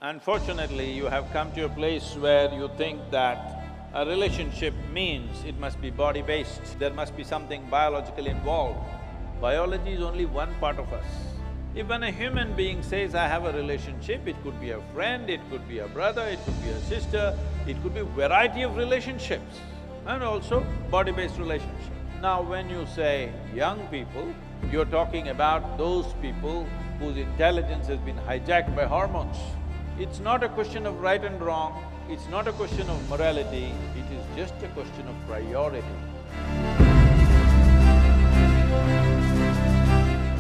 Unfortunately, you have come to a place where you think that a relationship means it must be body-based, there must be something biological involved. Biology is only one part of us. If when a human being says, I have a relationship, it could be a friend, it could be a brother, it could be a sister, it could be a variety of relationships, and also body-based relationships. Now when you say young people, you're talking about those people whose intelligence has been hijacked by hormones. It's not a question of right and wrong, it's not a question of morality, it is just a question of priority.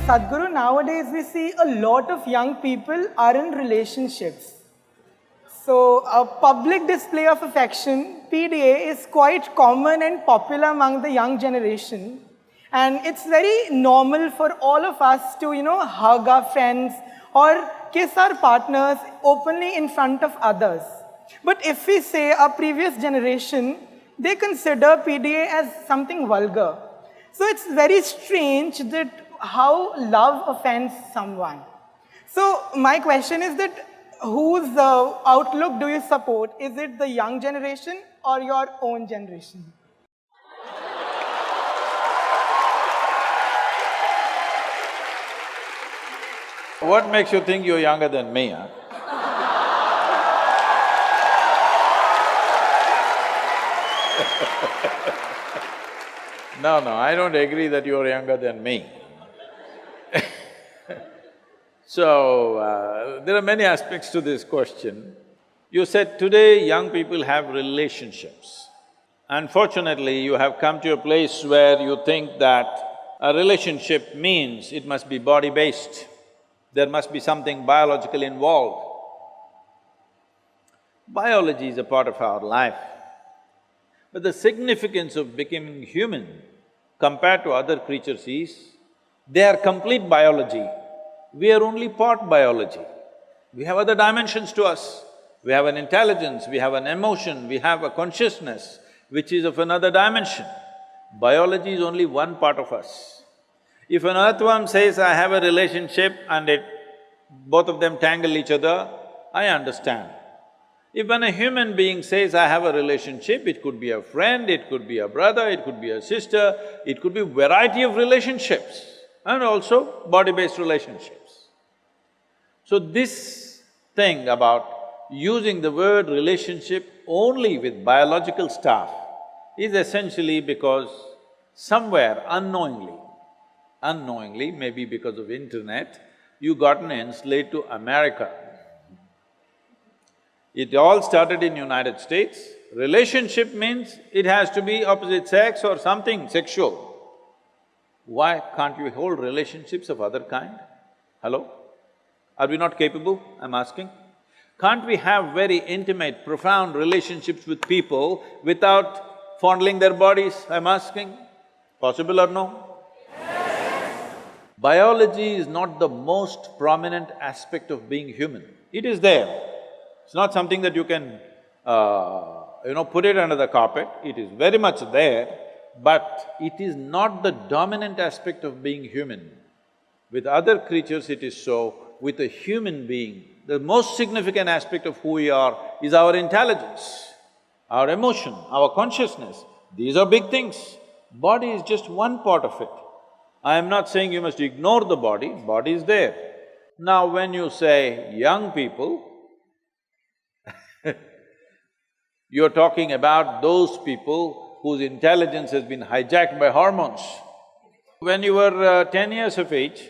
Sadhguru, nowadays we see a lot of young people are in relationships. So, a public display of affection, PDA, is quite common and popular among the young generation. And it's very normal for all of us to, hug our friends or kiss our partners openly in front of others. But if we say our previous generation, they consider PDA as something vulgar. So it's very strange that how love offends someone. So my question is that whose outlook do you support? Is it the young generation or your own generation? What makes you think you're younger than me, huh? No, I don't agree that you're younger than me. So, there are many aspects to this question. You said today young people have relationships. Unfortunately, you have come to a place where you think that a relationship means it must be body-based, there must be something biological involved. Biology is a part of our life, but the significance of becoming human compared to other creatures is, they are complete biology, we are only part biology. We have other dimensions to us. We have an intelligence, we have an emotion, we have a consciousness which is of another dimension. Biology is only one part of us. If an earthworm says, I have a relationship and both of them tangle each other, I understand. If when a human being says, I have a relationship, it could be a friend, it could be a brother, it could be a sister, it could be a variety of relationships, and also body-based relationships. So this thing about using the word relationship only with biological stuff is essentially because somewhere unknowingly, maybe because of internet, you gotten enslaved to America. It all started in United States. Relationship means it has to be opposite sex or something sexual. Why can't you hold relationships of other kind? Hello? Are we not capable, I'm asking? Can't we have very intimate, profound relationships with people without fondling their bodies, I'm asking? Possible or no? Yes. Biology is not the most prominent aspect of being human. It is there. It's not something that you can, put it under the carpet, it is very much there, but it is not the dominant aspect of being human. With other creatures it is so, with a human being, the most significant aspect of who we are is our intelligence, our emotion, our consciousness. These are big things. Body is just one part of it. I am not saying you must ignore the body is there. Now when you say young people, you're talking about those people whose intelligence has been hijacked by hormones. When you were 10 years of age,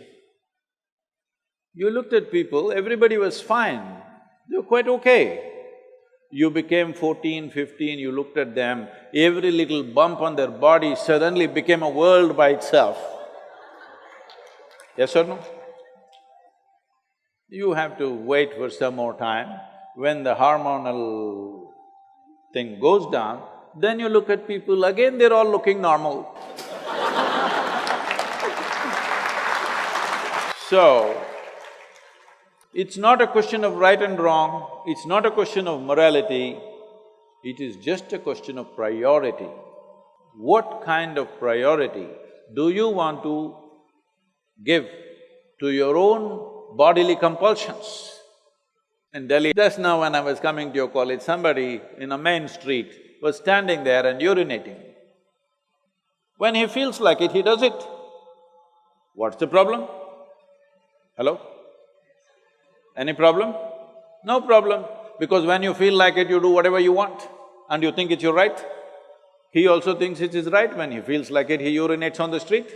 you looked at people, everybody was fine, they were quite okay. You became 14, 15, you looked at them, every little bump on their body suddenly became a world by itself. Yes or no? You have to wait for some more time. When the hormonal thing goes down, then you look at people, again they're all looking normal. So, it's not a question of right and wrong, it's not a question of morality, it is just a question of priority. What kind of priority do you want to give to your own bodily compulsions? In Delhi, just now when I was coming to your college, somebody in a main street was standing there and urinating. When he feels like it, he does it. What's the problem? Hello? Any problem? No problem, because when you feel like it, you do whatever you want and you think it's your right. He also thinks it is right. When he feels like it, he urinates on the street.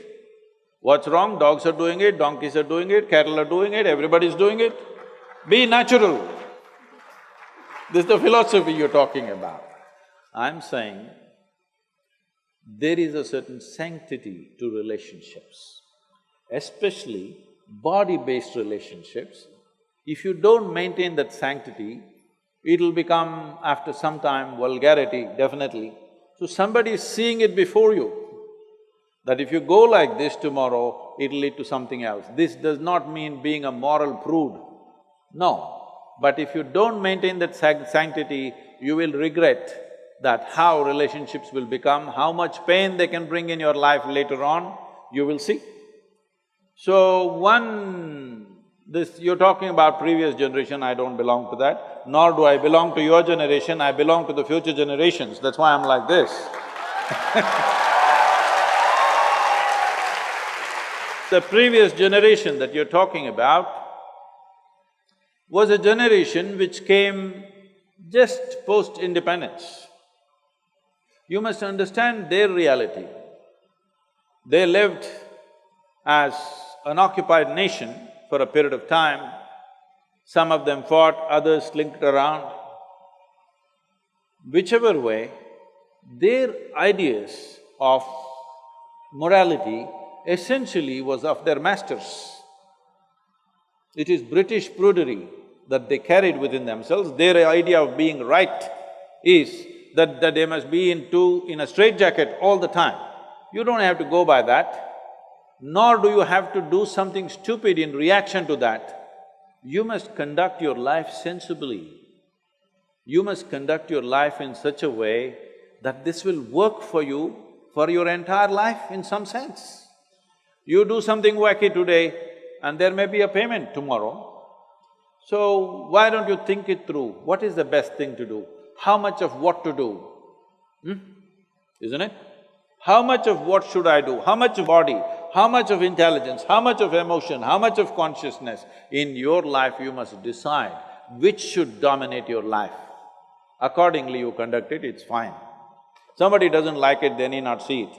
What's wrong? Dogs are doing it, donkeys are doing it, cattle are doing it, everybody's doing it. Be natural. This is the philosophy you're talking about. I'm saying there is a certain sanctity to relationships, especially body-based relationships. If you don't maintain that sanctity, it'll become, after some time, vulgarity, definitely. So somebody is seeing it before you, that if you go like this tomorrow, it'll lead to something else. This does not mean being a moral prude, no. But if you don't maintain that sanctity, you will regret that how relationships will become, how much pain they can bring in your life later on, you will see. So you're talking about previous generation, I don't belong to that, nor do I belong to your generation, I belong to the future generations, that's why I'm like this. The previous generation that you're talking about was a generation which came just post-independence. You must understand their reality. They lived as an occupied nation for a period of time. Some of them fought, others slinked around. Whichever way, their ideas of morality essentially was of their masters. It is British prudery that they carried within themselves. Their idea of being right is that they must be in a straitjacket all the time. You don't have to go by that, nor do you have to do something stupid in reaction to that. You must conduct your life sensibly. You must conduct your life in such a way that this will work for you for your entire life in some sense. You do something wacky today and there may be a payment tomorrow. So, why don't you think it through? What is the best thing to do? How much of what to do? Isn't it? How much of what should I do? How much of body? How much of intelligence? How much of emotion? How much of consciousness? In your life you must decide which should dominate your life. Accordingly you conduct it, it's fine. Somebody doesn't like it, they need not see it.